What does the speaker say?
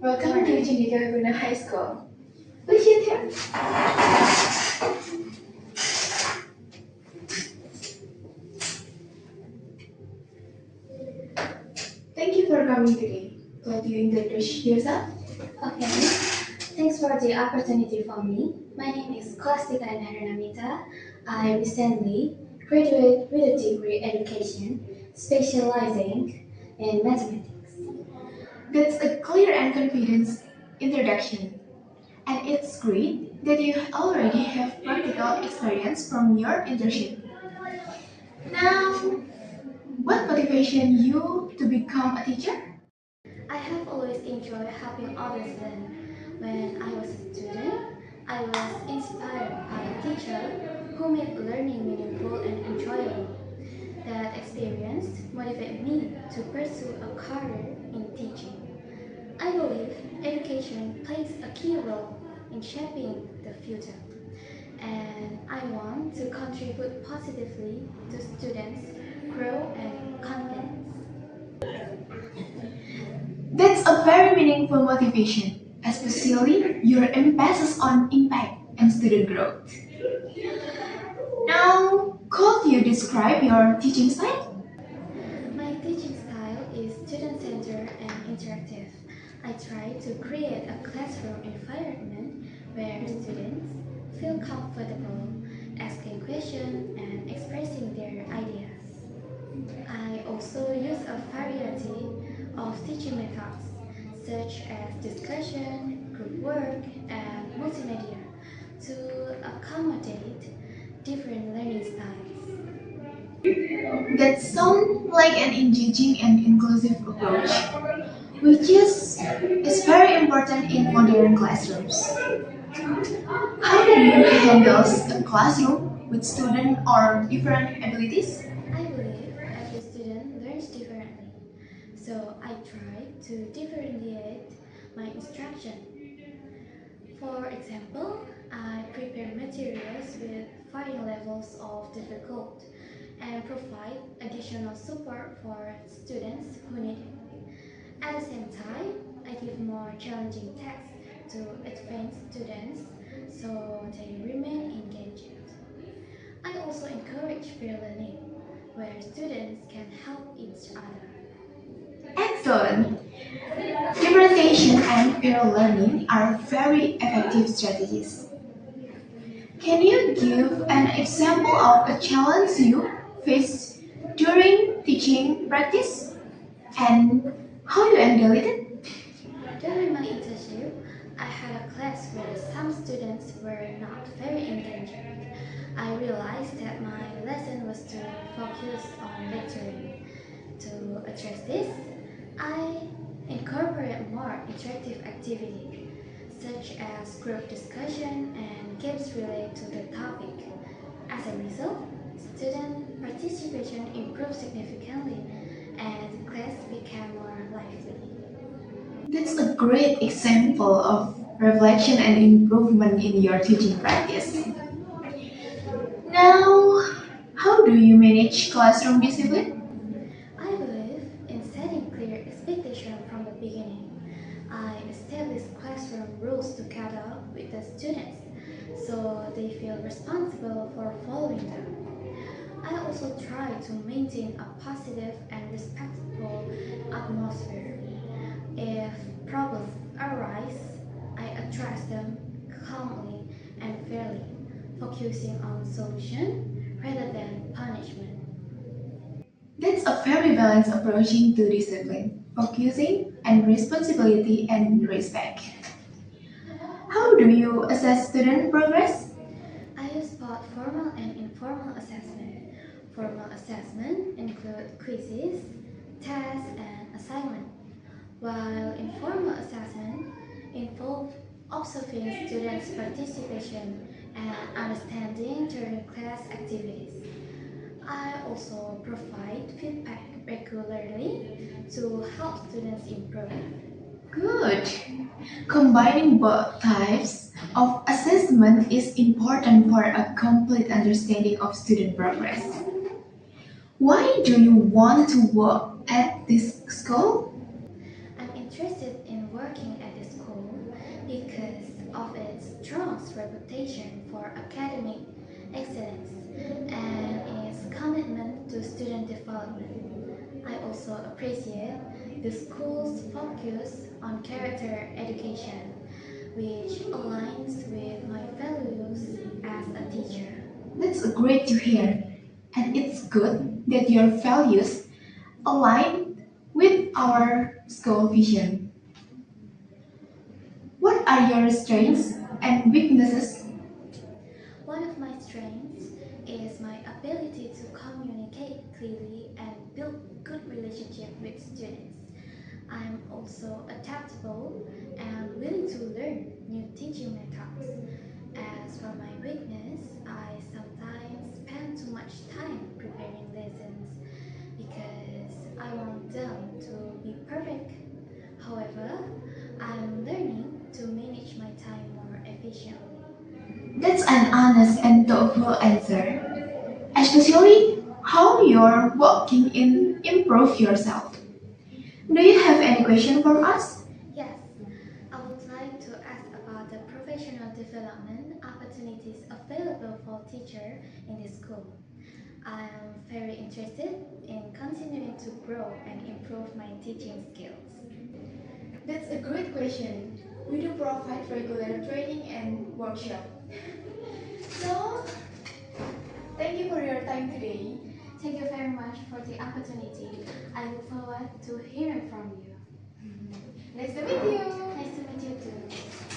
Welcome to Chandika High School. Please sit here. Thank you for coming today. Could you introduce yourself? Okay, thanks for the opportunity for me. My name is Kostika Naranamita. I recently graduated with a degree education specializing in mathematics. That's a clear and confident introduction. And it's great that you already have practical experience from your internship. Now, what motivated you to become a teacher? I have always enjoyed helping others learn. When I was a student, I was inspired by a teacher who made learning meaningful and enjoyable. That experience motivated me to pursue a career in teaching. I believe education plays a key role in shaping the future, and I want to contribute positively to students' growth and confidence. That's a very meaningful motivation, especially your emphasis on impact and student growth. Now, could you describe your teaching style? My teaching style is student-centered and interactive. I try to create a classroom environment where students feel comfortable asking questions and expressing their ideas. I also use a variety of teaching methods such as discussion, group work, and multimedia to accommodate different learning styles. That sounds like an engaging and inclusive approach, which is very important in modern classrooms. How do you handle a classroom with students or different abilities? I believe every student learns differently, so I try to differentiate my instruction. For example, I prepare materials with varying levels of difficulty and provide additional support for students who need it. At the same time, I give more challenging tasks to advanced students so they remain engaged. I also encourage peer learning, where students can help each other. Excellent! Differentiation and peer learning are very effective strategies. Can you give an example of a challenge you faced during teaching practice and how you handled it? During my internship, I had a class where some students were not very engaged. I realized that my lesson was too focused on lecturing. To address this, I incorporate more interactive activities, such as group discussion and games related to the topic. As a result, student participation improved significantly and class became more lively. That's a great example of reflection and improvement in your teaching practice. Now, how do you manage classroom discipline? I believe in setting clear expectations from the beginning. I establish classroom rules together with the students so they feel responsible for following them. I also try to maintain a positive and respectful atmosphere. If problems arise, I address them calmly and fairly, focusing on solution rather than punishment. That's a very balanced approach to discipline, focusing on responsibility and respect. How do you assess student progress? I use both formal and informal assessment. Formal assessment include quizzes, tests, and assignments, while informal assessment involve observing students' participation and understanding during class activities. I also provide feedback regularly to help students improve. Good. Combining both types of assessment is important for a complete understanding of student progress. Why do you want to work at this school? I'm interested in working at because of its strong reputation for academic excellence and its commitment to student development. I also appreciate the school's focus on character education, which aligns with my values as a teacher. That's great to hear. And it's good that your values align with our school vision. What are your strengths and weaknesses? One of my strengths is my ability to communicate clearly and build good relationships with students. I am also adaptable and willing to learn new teaching methods. As for my weakness, I sometimes spend too much time preparing lessons because I want them to be perfect. However, I'm learning to manage my time more efficiently. That's an honest and thoughtful answer, especially how you're working in improve yourself. Do you have any question for us? Yes, I would like to ask about the professional development opportunities available for teachers in this school. I am very interested in continuing to grow and improve my teaching skills. That's a great question. We do provide regular training and workshop. So, thank you for your time today. Thank you very much for the opportunity. I look forward to hearing from you. Nice to meet you. Nice to meet you too.